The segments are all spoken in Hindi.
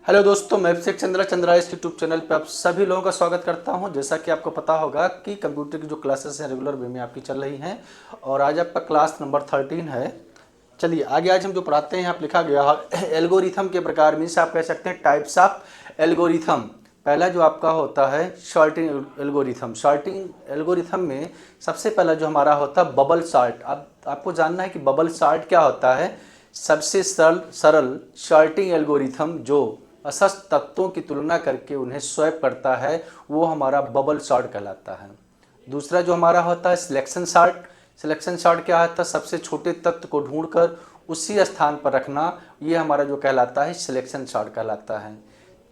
हेलो दोस्तों, मैं अभिषेक चंद्रा इस यूट्यूब चैनल पे आप सभी लोगों का स्वागत करता हूं। जैसा कि आपको पता होगा कि कंप्यूटर की जो क्लासेस हैं रेगुलर वे में आपकी चल रही हैं और आज आपका क्लास नंबर 13 है। चलिए आगे आज हम जो पढ़ाते हैं यहाँ पे लिखा गया है एल्गोरिथम के प्रकार, मीन्स आप कह सकते हैं टाइप्स ऑफ एल्गोरिथम। पहला जो आपका होता है शॉर्टिंग एल्गोरिथम। शॉर्टिंग एल्गोरिथम में सबसे पहला जो हमारा होता है बबल सॉर्ट। अब आपको जानना है कि बबल सॉर्ट क्या होता है। सबसे सरल शॉर्टिंग एल्गोरिथम जो असस्त तत्वों की तुलना करके उन्हें स्वैप करता है वो हमारा बबल सॉर्ट कहलाता है। दूसरा जो हमारा होता है सिलेक्शन सॉर्ट। सिलेक्शन सॉर्ट क्या होता है, सबसे छोटे तत्व को ढूंढकर उसी स्थान पर रखना, ये हमारा जो कहलाता है सिलेक्शन सॉर्ट कहलाता है।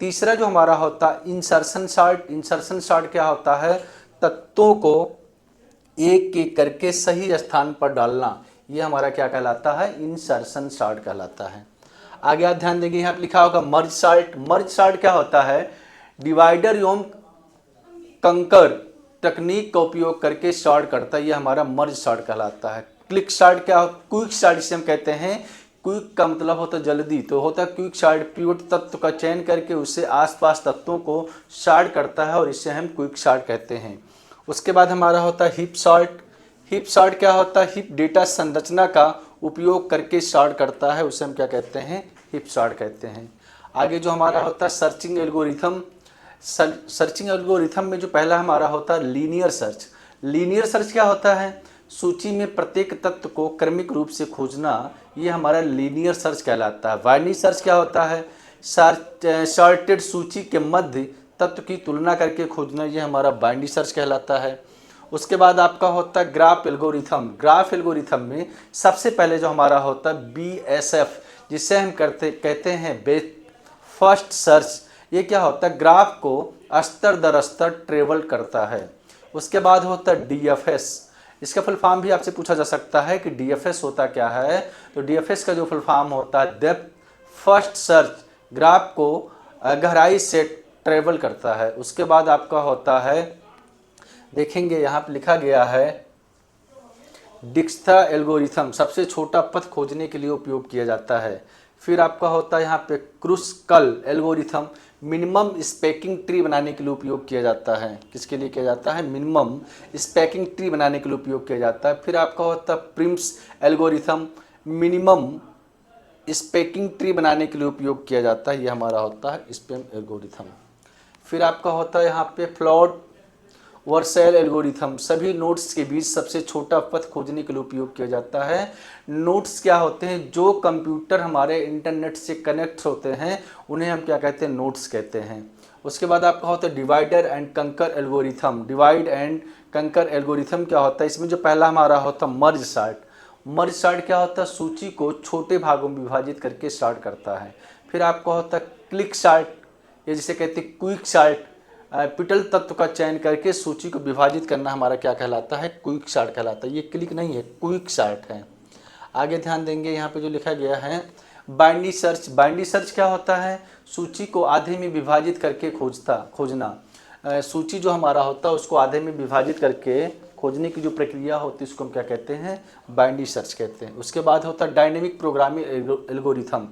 तीसरा जो हमारा होता है इंसर्शन सॉर्ट। इंसर्शन सॉर्ट क्या होता है, तत्वों को एक एक करके सही स्थान पर डालना, ये हमारा क्या कहलाता है, इंसर्शन सॉर्ट कहलाता है। आगे आप ध्यान देंगे यहाँ पे लिखा होगा मर्ज सॉर्ट। मर्ज सॉर्ट क्या होता है, डिवाइडर एवं कंकर तकनीक का उपयोग करके सॉर्ट करता है, ये हमारा मर्ज सॉर्ट कहलाता है। क्लिक सॉर्ट क्या, क्विक सॉर्ट जिसे हम कहते हैं। क्विक का मतलब होता है जल्दी, तो होता है क्विक सॉर्ट, पिवट तत्व का चयन करके उससे आसपास तत्वों को सॉर्ट करता है और इसे हम क्विक सॉर्ट कहते हैं। उसके बाद हमारा होता है हीप सॉर्ट। हीप सॉर्ट क्या होता है, हीप डेटा संरचना का उपयोग करके सॉर्ट करता है, उसे हम क्या कहते हैं, हीप सॉर्ट कहते हैं। आगे जो हमारा होता है सर्चिंग एल्गोरिथम। सर्चिंग एल्गोरिथम में जो पहला हमारा होता है लीनियर सर्च। लीनियर सर्च क्या होता है, सूची में प्रत्येक तत्व को क्रमिक रूप से खोजना, ये हमारा लीनियर सर्च कहलाता है। बाइनरी सर्च क्या होता है, सॉर्टेड सूची के मध्य तत्व की तुलना करके खोजना, ये हमारा बाइनरी सर्च कहलाता है। उसके बाद आपका होता है ग्राफ एल्गोरिथम। ग्राफ एल्गोरिथम में सबसे पहले जो हमारा होता है BSF, जिसे हम कहते हैं फर्स्ट सर्च। ये क्या होता है, ग्राफ को स्तर दर स्तर ट्रेवल करता है। उसके बाद होता है DFS। इसका फुल फॉर्म भी आपसे पूछा जा सकता है कि DFS होता क्या है, तो DFS का जो फुल फॉर्म होता है डेप्थ फर्स्ट सर्च, ग्राफ को गहराई से ट्रेवल करता है। उसके बाद आपका होता है, देखेंगे यहाँ पे लिखा गया है डिक्स्था एल्गोरिथम, सबसे छोटा पथ खोजने के लिए उपयोग किया जाता है। फिर आपका होता है यहाँ पे क्रूस्कल एल्गोरिथम, मिनिमम स्पेकिंग ट्री बनाने के लिए उपयोग किया जाता है। किसके लिए किया जाता है, मिनिमम स्पेकिंग ट्री बनाने के लिए उपयोग किया जाता है। फिर आपका होता है प्रिम्स एल्गोरिथम, मिनिमम स्पेकिंग ट्री बनाने के लिए उपयोग किया जाता है, ये हमारा होता है स्पेम एल्गोरिथम। फिर आपका होता है यहाँ पे फ्लॉड वर्सेल एल्गोरिथम, सभी नोड्स के बीच सबसे छोटा पथ खोजने के लिए उपयोग किया जाता है। नोड्स क्या होते हैं, जो कंप्यूटर हमारे इंटरनेट से कनेक्ट होते हैं उन्हें हम क्या कहते हैं, नोड्स कहते हैं। उसके बाद आपका होता है डिवाइडर एंड कंकर एल्गोरिथम। डिवाइड एंड कंकर एल्गोरिथम क्या होता है, इसमें जो पहला हमारा होता है मर्ज सॉर्ट। मर्ज सॉर्ट क्या होता है, सूची को छोटे भागों में विभाजित करके सॉर्ट करता है। फिर आपका होता है क्लिक सॉर्ट, ये जिसे कहते हैं क्विक सॉर्ट, पिटल तत्व का चयन करके सूची को विभाजित करना हमारा क्या कहलाता है, क्विक सॉर्ट कहलाता है। ये क्लिक नहीं है, क्विक सॉर्ट है। आगे ध्यान देंगे यहाँ पे जो लिखा गया है बाइनरी सर्च। बाइनरी सर्च क्या होता है, सूची को आधे में विभाजित करके खोजना। सूची जो हमारा होता है उसको आधे में विभाजित करके खोजने की जो प्रक्रिया होती है उसको हम क्या कहते हैं, बाइनरी सर्च कहते हैं। उसके बाद होता है dynamic programming algorithm.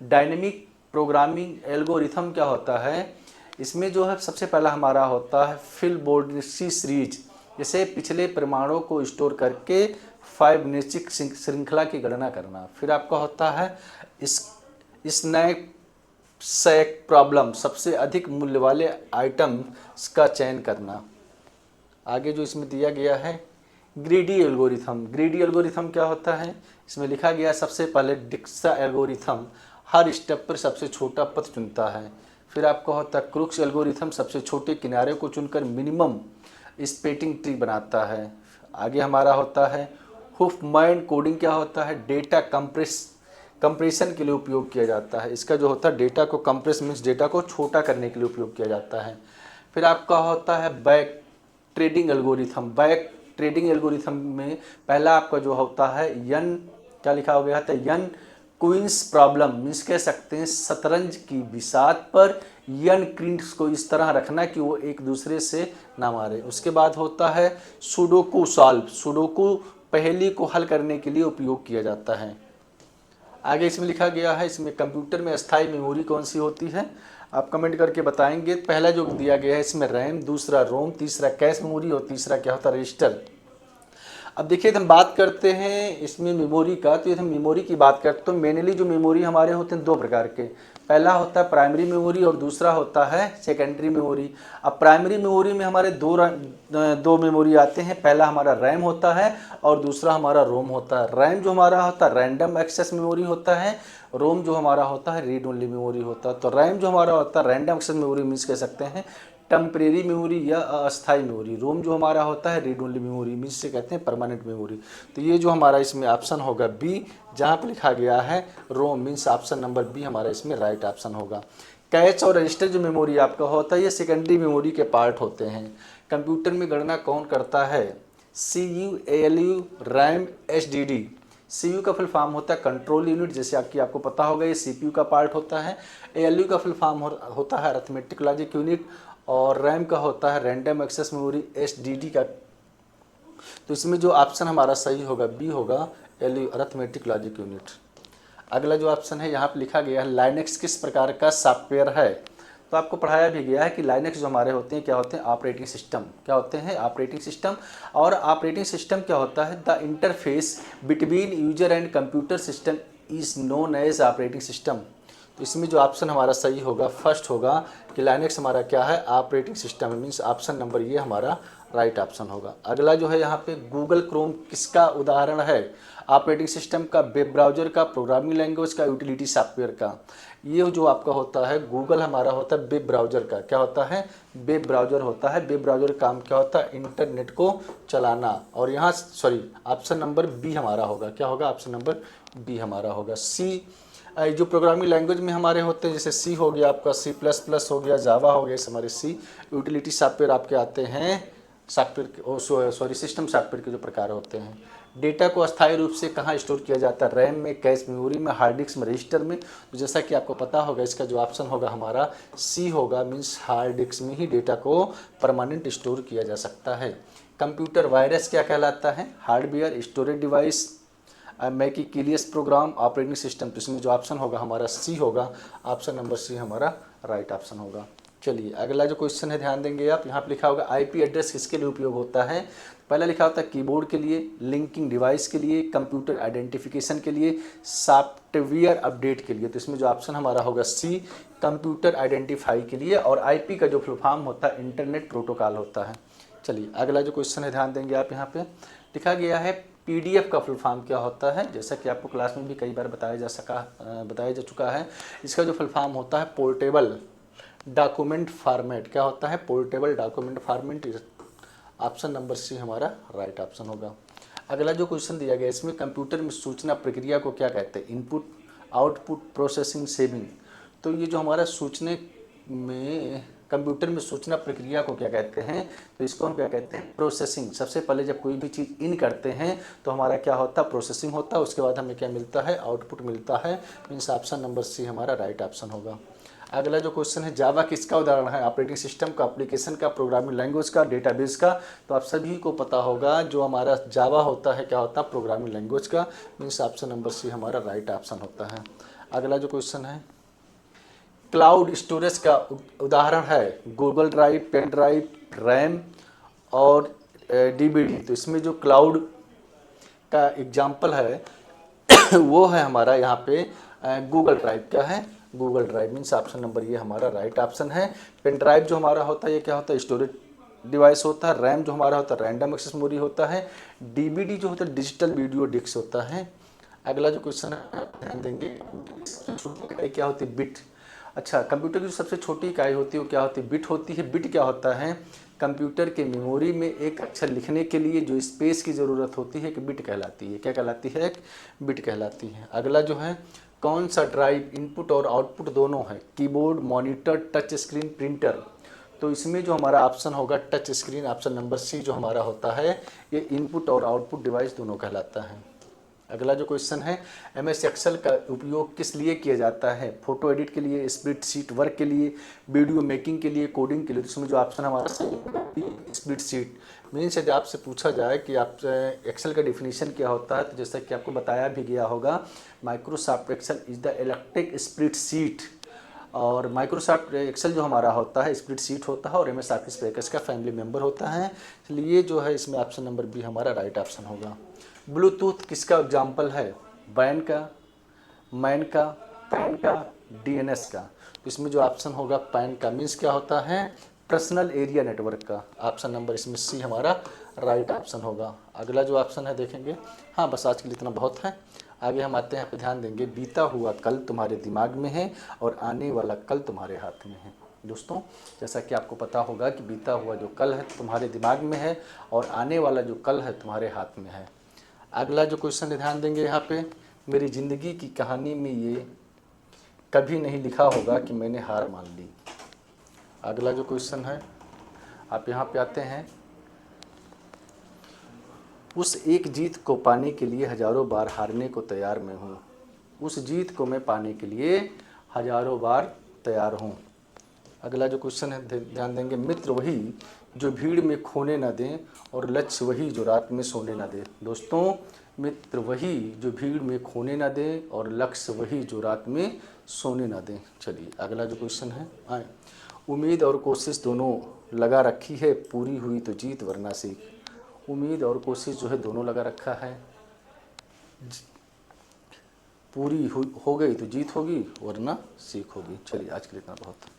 Dynamic programming algorithm क्या होता है, इसमें जो है सबसे पहला हमारा होता है फिबोनाची सीरीज, जैसे पिछले परिमाणों को स्टोर करके फिबोनाची श्रृंखला की गणना करना। फिर आपका होता है स्नैपशैक प्रॉब्लम, सबसे अधिक मूल्य वाले आइटम्स का चयन करना। आगे जो इसमें दिया गया है ग्रीडी एल्गोरिथम। ग्रीडी एल्गोरिथम क्या होता है, इसमें लिखा गया सबसे पहले डिक्सा एल्गोरिथम हर स्टेप पर सबसे छोटा पथ चुनता है। फिर आपका होता है क्रूक्स एल्गोरिथम, सबसे छोटे किनारे को चुनकर मिनिमम स्पेटिंग ट्री बनाता है। आगे हमारा होता है हुफमैन कोडिंग। क्या होता है, डेटा कंप्रेशन के लिए उपयोग किया जाता है। इसका जो होता है डेटा को कंप्रेस मीन्स डेटा को छोटा करने के लिए उपयोग किया जाता है। फिर आपका होता है back trading algorithm. Back trading algorithm में पहला आपका जो होता है यन, क्या लिखा हो गया था, यन क्वींस प्रॉब्लम, मीन्स कह सकते हैं शतरंज की बिसात पर यन क्वींस को इस तरह रखना कि वो एक दूसरे से ना मारे। उसके बाद होता है सुडोकू सॉल्व। सुडोकू पहेली को हल करने के लिए उपयोग किया जाता है। आगे इसमें लिखा गया है, इसमें कंप्यूटर में अस्थायी मेमोरी कौन सी होती है, आप कमेंट करके बताएंगे। पहला जो दिया गया है इसमें रैम, दूसरा रोम, तीसरा कैश मेमोरी और तीसरा क्या होता है रजिस्टर। अब देखिए हम बात करते हैं इसमें मेमोरी का, तो ये हम मेमोरी की बात करते हैं तो मेनली जो मेमोरी हमारे होते हैं दो प्रकार के, पहला होता है प्राइमरी मेमोरी और दूसरा होता है सेकेंडरी मेमोरी। अब प्राइमरी मेमोरी में हमारे दो मेमोरी आते हैं, पहला हमारा रैम होता है और दूसरा हमारा रोम होता है। रैम जो हमारा होता है रैंडम एक्सेस मेमोरी होता है, रोम जो हमारा होता है रीड ओनली मेमोरी होता है। तो रैम जो हमारा होता है रैंडम एक्सेस मेमोरी मीन्स कह सकते हैं टेम्परेरी मेमोरी या अस्थायी मेमोरी। रोम जो हमारा होता है रीड ओनली मेमोरी मीन्स से कहते हैं परमानेंट मेमोरी। तो ये जो हमारा इसमें ऑप्शन होगा बी, जहाँ पे लिखा गया है रोम मीन्स ऑप्शन नंबर बी हमारा इसमें राइट ऑप्शन होगा। कैच और रजिस्टर जो मेमोरी आपका होता है ये सेकेंडरी मेमोरी के पार्ट होते हैं। कंप्यूटर में गणना कौन करता है, CPU, ALU, RAM, HDD। CPU का फुल फॉर्म होता है कंट्रोल यूनिट, जैसे आपको पता होगा ये CPU का पार्ट होता है। ALU का फुल फॉर्म होता है अरिथमेटिक लॉजिक यूनिट और रैम का होता है रैंडम एक्सेस मेमोरी HDD का। तो इसमें जो ऑप्शन हमारा सही होगा बी होगा ALU अरिथमेटिक लॉजिक यूनिट। अगला जो ऑप्शन है यहाँ पे लिखा गया है लाइनेक्स किस प्रकार का सॉफ्टवेयर है। तो आपको पढ़ाया भी गया है कि लाइनेक्स जो हमारे होते हैं क्या होते हैं ऑपरेटिंग सिस्टम, क्या होते हैं ऑपरेटिंग सिस्टम। और ऑपरेटिंग सिस्टम क्या होता है the interface between user and computer system is known as operating system. तो इसमें जो ऑप्शन हमारा सही होगा फर्स्ट होगा कि लाइनेक्स हमारा क्या है operating system, means option number ये हमारा राइट ऑप्शन होगा। अगला जो है यहाँ पे गूगल क्रोम किसका उदाहरण है, ऑपरेटिंग सिस्टम का, वेब ब्राउजर का, प्रोग्रामिंग लैंग्वेज का, यूटिलिटी सॉफ्टवेयर का। ये जो आपका होता है गूगल हमारा होता है वेब ब्राउजर का, क्या होता है वेब ब्राउजर होता है। वेब ब्राउजर काम क्या होता है इंटरनेट को चलाना। और यहाँ ऑप्शन नंबर बी हमारा होगा, क्या होगा ऑप्शन नंबर बी हमारा होगा। सी जो प्रोग्रामिंग लैंग्वेज में हमारे होते हैं जैसे सी हो गया आपका, C++ हो गया, जावा हो गया, हमारे सी यूटिलिटी सॉफ्टवेयर आपके आते हैं सॉफ्टवेयर सिस्टम सॉफ्टवेयर के जो प्रकार होते हैं। डेटा को अस्थायी रूप से कहाँ स्टोर किया जाता है, रैम में, कैश मेमोरी में, हार्ड डिस्क में, रजिस्टर में। तो जैसा कि आपको पता होगा इसका जो ऑप्शन होगा हमारा सी होगा, मीन्स हार्ड डिस्क में ही डेटा को परमानेंट स्टोर किया जा सकता है। कंप्यूटर वायरस क्या कहलाता है, hardware, storage device, malicious program, operating system. तो इसमें जो ऑप्शन होगा हमारा सी होगा, ऑप्शन नंबर सी हमारा राइट ऑप्शन होगा। चलिए अगला जो क्वेश्चन है ध्यान देंगे आप, यहाँ पे लिखा होगा IP एड्रेस किसके लिए उपयोग होता है। पहला लिखा होता है कीबोर्ड के लिए, लिंकिंग डिवाइस के लिए, कंप्यूटर आइडेंटिफिकेशन के लिए, सॉफ्टवेयर अपडेट के लिए। तो इसमें जो ऑप्शन हमारा होगा सी, कंप्यूटर आइडेंटिफाई के लिए। और IP का जो फुल फॉर्म होता है इंटरनेट प्रोटोकॉल होता है। चलिए अगला जो क्वेश्चन है ध्यान देंगे आप, यहाँ पे लिखा गया है PDF का फुल फॉर्म क्या होता है। जैसा कि आपको क्लास में भी कई बार बताया जा चुका है, इसका जो फुल फॉर्म होता है पोर्टेबल डॉक्यूमेंट फॉर्मेट, क्या होता है portable document format. Option number C हमारा राइट ऑप्शन होगा। अगला जो क्वेश्चन दिया गया इसमें कंप्यूटर में सूचना प्रक्रिया को क्या कहते हैं, इनपुट, आउटपुट, प्रोसेसिंग, सेविंग। तो ये जो हमारा सूचना में कंप्यूटर में सूचना प्रक्रिया को क्या कहते हैं, तो इसको हम क्या कहते हैं प्रोसेसिंग। सबसे पहले जब कोई भी चीज़ इन करते हैं तो हमारा क्या होता है प्रोसेसिंग होता है, उसके बाद हमें क्या मिलता है आउटपुट मिलता है, मीन्स ऑप्शन नंबर सी हमारा राइट ऑप्शन होगा। अगला जो क्वेश्चन है जावा किसका उदाहरण है, ऑपरेटिंग सिस्टम का, एप्लीकेशन का, प्रोग्रामिंग लैंग्वेज का, डेटाबेस का। तो आप सभी को पता होगा जो हमारा जावा होता है क्या होता है प्रोग्रामिंग लैंग्वेज का, मीन्स ऑप्शन नंबर सी हमारा राइट ऑप्शन होता है। अगला जो क्वेश्चन है क्लाउड स्टोरेज का उदाहरण है Google drive, pen drive, RAM और DVD। तो इसमें जो क्लाउड का एग्जाम्पल है वो है हमारा यहाँ पे गूगल ड्राइव। क्या है Google drive, means option number ये हमारा राइट ऑप्शन है। पेन ड्राइव जो हमारा होता है ये क्या होता है स्टोरेज डिवाइस होता है। रैम जो हमारा होता है रैंडम एक्सेस मेमोरी होता है। DVD जो होता है डिजिटल वीडियो डिस्क होता है। अगला जो क्वेश्चन है ध्यान देंगे क्या होती है बिट। अच्छा कंप्यूटर की जो सबसे छोटी इकाई होती है वो क्या होती है बिट होती है। बिट क्या होता है कंप्यूटर के मेमोरी में एक अक्षर लिखने के लिए जो स्पेस की ज़रूरत होती है एक बिट कहलाती है। क्या कहलाती है एक बिट कहलाती है। अगला जो है कौन सा ड्राइव इनपुट और आउटपुट दोनों है, keyboard, monitor, touch screen, printer. तो इसमें जो हमारा ऑप्शन होगा touch screen, option number C जो हमारा होता है ये इनपुट और आउटपुट डिवाइस दोनों कहलाता है। अगला जो क्वेश्चन है MS एक्सेल का उपयोग किस लिए किया जाता है, फोटो एडिट के लिए, स्प्रेडशीट वर्क के लिए, वीडियो मेकिंग के लिए, कोडिंग के लिए। तो इसमें जो ऑप्शन हमारा स्प्रेडशीट मीन्स यदि आपसे पूछा जाए कि आप एक्सेल का डिफिनीशन क्या होता है, तो जैसा कि आपको बताया भी गया होगा, Microsoft Excel is the electric spreadsheet. और माइक्रोसॉफ्ट एक्सेल जो हमारा होता है स्प्रेडशीट होता है, और एम एस ऑफिस पैकेज का फैमिली मेम्बर होता है। इसलिए जो है इसमें ऑप्शन नंबर बी हमारा राइट ऑप्शन होगा। ब्लूटूथ किसका एग्जाम्पल है? बैन का, मैन का, पैन का, डीएनएस का। तो इसमें जो ऑप्शन होगा पैन का, मीन्स क्या होता है? पर्सनल एरिया नेटवर्क का। ऑप्शन नंबर इसमें सी हमारा राइट ऑप्शन होगा। अगला जो ऑप्शन है देखेंगे। हाँ, बस आज के लिए इतना बहुत है। आगे हम आते हैं, यहाँ पे ध्यान देंगे। बीता हुआ कल तुम्हारे दिमाग में है और आने वाला कल तुम्हारे हाथ में है। दोस्तों, जैसा कि आपको पता होगा कि बीता हुआ जो कल है तुम्हारे दिमाग में है और आने वाला जो कल है तुम्हारे हाथ में है। अगला जो क्वेश्चन है ध्यान देंगे यहाँ पे, मेरी ज़िंदगी की कहानी में ये कभी नहीं लिखा होगा कि मैंने हार मान ली। अगला जो क्वेश्चन है, आप यहाँ पे आते हैं। उस एक जीत को पाने के लिए हजारों बार हारने को तैयार मैं हूँ। उस जीत को मैं पाने के लिए हजारों बार तैयार हूँ। अगला जो क्वेश्चन है ध्यान देंगे। मित्र वही जो भीड़ में खोने ना दें और लक्ष्य वही जो रात में सोने ना दे। दोस्तों, मित्र वही जो भीड़ में खोने ना दें और लक्ष्य वही जो रात में सोने ना दें। चलिए अगला जो क्वेश्चन है आए। उम्मीद और कोशिश दोनों लगा रखी है, पूरी हुई तो जीत वरना सीख। उम्मीद और कोशिश जो है दोनों लगा रखा है, पूरी हो गई तो जीत होगी वरना सीख होगी। चलिए आज के लिए इतना बहुत।